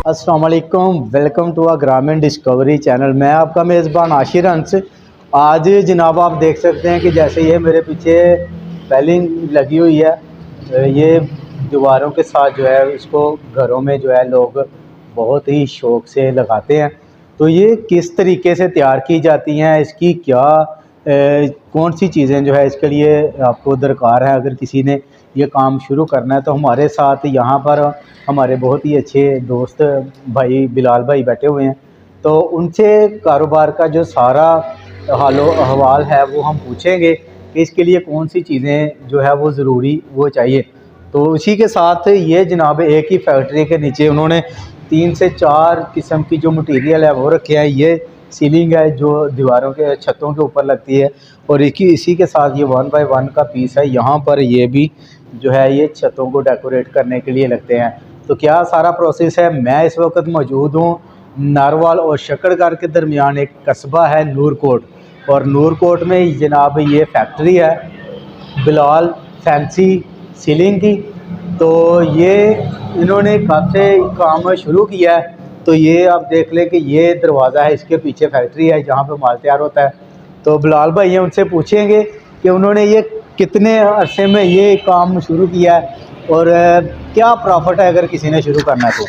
अस्सलाम वालेकुम, welcome to ग्रामीण डिस्कवरी चैनल। मैं आपका मेज़बान आशिर हंस। आज जनाब आप देख सकते हैं कि जैसे ये मेरे पीछे पैलिंग लगी हुई है, ये दीवारों के साथ जो है इसको घरों में जो है लोग बहुत ही शौक़ से लगाते हैं। तो ये किस तरीके से तैयार की जाती हैं, इसकी क्या कौन सी चीज़ें जो है इसके लिए आपको दरकार है, अगर किसी ने ये काम शुरू करना है तो हमारे साथ यहाँ पर हमारे बहुत ही अच्छे दोस्त भाई बिलाल भाई बैठे हुए हैं। तो उनसे कारोबार का जो सारा हालो अहवाल है वो हम पूछेंगे कि इसके लिए कौन सी चीज़ें जो है वो ज़रूरी वो चाहिए। तो उसी के साथ ये जनाब एक ही फैक्ट्री के नीचे उन्होंने 3 से 4 किस्म की जो मटेरियल है वो रखे हैं। ये सीलिंग है जो दीवारों के छतों के ऊपर लगती है, और इसी के साथ ये 1 बाय 1 का पीस है। यहाँ पर ये भी जो है ये छतों को डेकोरेट करने के लिए लगते हैं। तो क्या सारा प्रोसेस है, मैं इस वक्त मौजूद हूँ नारवाल और शक्करगढ़ के दरमियान एक कस्बा है नूरकोट, और नूरकोट में जनाब ये फैक्ट्री है बिलाल फैंसी सीलिंग की। तो ये इन्होंने कब से काम शुरू किया है, तो ये आप देख लें कि ये दरवाज़ा है, इसके पीछे फैक्ट्री है जहाँ पे माल तैयार होता है। तो बिलाल भाई हैं, उनसे पूछेंगे कि उन्होंने ये कितने अरसे में ये काम शुरू किया है और क्या प्रॉफिट है अगर किसी ने शुरू करना है तो।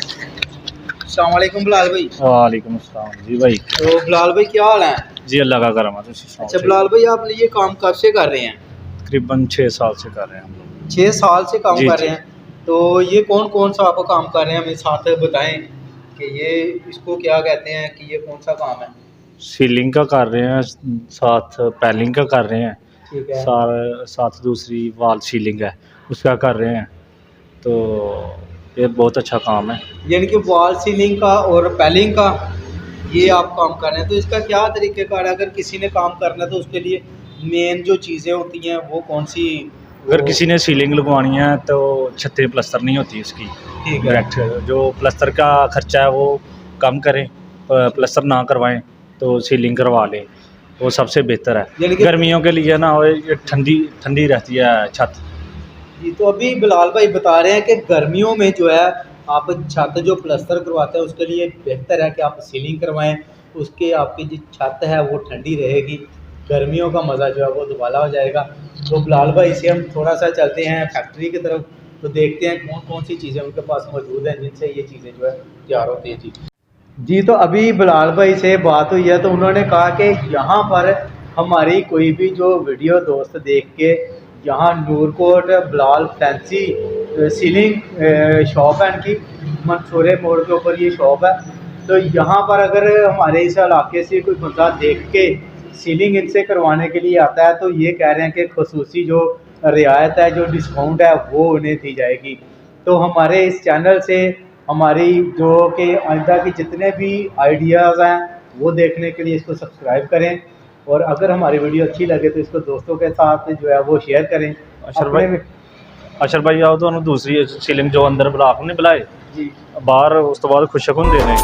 अस्सलाम वालेकुम बिलाल भाई। वालेकुम अस्सलाम जी भाई। तो बिलाल भाई क्या हाल है? जी अल्लाह का करम है। अच्छा बिलाल भाई, आप ये काम कब से कर रहे हैं? तकरीबन 6 साल से कर रहे हैं हम लोग। 6 साल से काम जी, कर रहे हैं। तो ये कौन कौन सा आप काम कर रहे हैं, हमें साथ बताएं कि ये इसको क्या कहते हैं, कि ये कौन सा काम है? सीलिंग का कर रहे हैं, साथ पैलिंग का कर रहे हैं, ठीक है। साथ दूसरी वाल सीलिंग है उसका कर रहे हैं। तो ये बहुत अच्छा काम है। यानी कि वॉल सीलिंग का और पैलिंग का ये आप काम कर रहे हैं। तो इसका क्या तरीक़ेकार है, अगर किसी ने काम करना है तो उसके लिए मेन जो चीज़ें होती हैं वो कौन सी? अगर किसी ने सीलिंग लगवानी है तो छतें प्लस्तर नहीं होती उसकी। ठीक है। डायरेक्ट जो प्लस्तर का खर्चा है वो कम करें, प्लस्तर ना करवाएं तो सीलिंग करवा लें, वो सबसे बेहतर है। गर्मियों के लिए ना ये ठंडी ठंडी रहती है छत। जी, तो अभी बिलाल भाई बता रहे हैं कि गर्मियों में जो है आप छत जो प्लस्तर करवाते हैं उसके लिए बेहतर है कि आप सीलिंग करवाएं, उसके आपकी जो छत है वो ठंडी रहेगी, गर्मियों का मज़ा जो है वो दुबाला हो जाएगा। तो बिलाल भाई से हम थोड़ा सा चलते हैं फैक्ट्री की तरफ, तो देखते हैं कौन कौन सी चीज़ें उनके पास मौजूद हैं जिनसे ये चीज़ें जो है तैयार होती हैं। जी, तो अभी बिलाल भाई से बात हुई है तो उन्होंने कहा कि यहाँ पर हमारी कोई भी जो वीडियो दोस्त देख के यहाँ नूरकोट बिलाल फैंसी सीलिंग शॉप है इनकी, मंसूरे मोड़ के ऊपर ये शॉप है। तो यहाँ पर अगर हमारे इस इलाके से कोई बंदा देख के सीलिंग इनसे करवाने के लिए आता है तो ये कह रहे हैं कि खसूसी जो रियायत है, जो डिस्काउंट है वो उन्हें दी जाएगी। तो हमारे इस चैनल से हमारी जो कि आइंदा के जितने भी आइडियाज़ हैं वो देखने के लिए इसको सब्सक्राइब करें, और अगर हमारी वीडियो अच्छी लगे तो इसको दोस्तों के साथ जो है वो शेयर करें। अशर भाई आओ तो दूसरी सीलिंग जो अंदर ब्लॉक नहीं बुलाए जी बाहर उस तो बाद खुशक होंगे ने।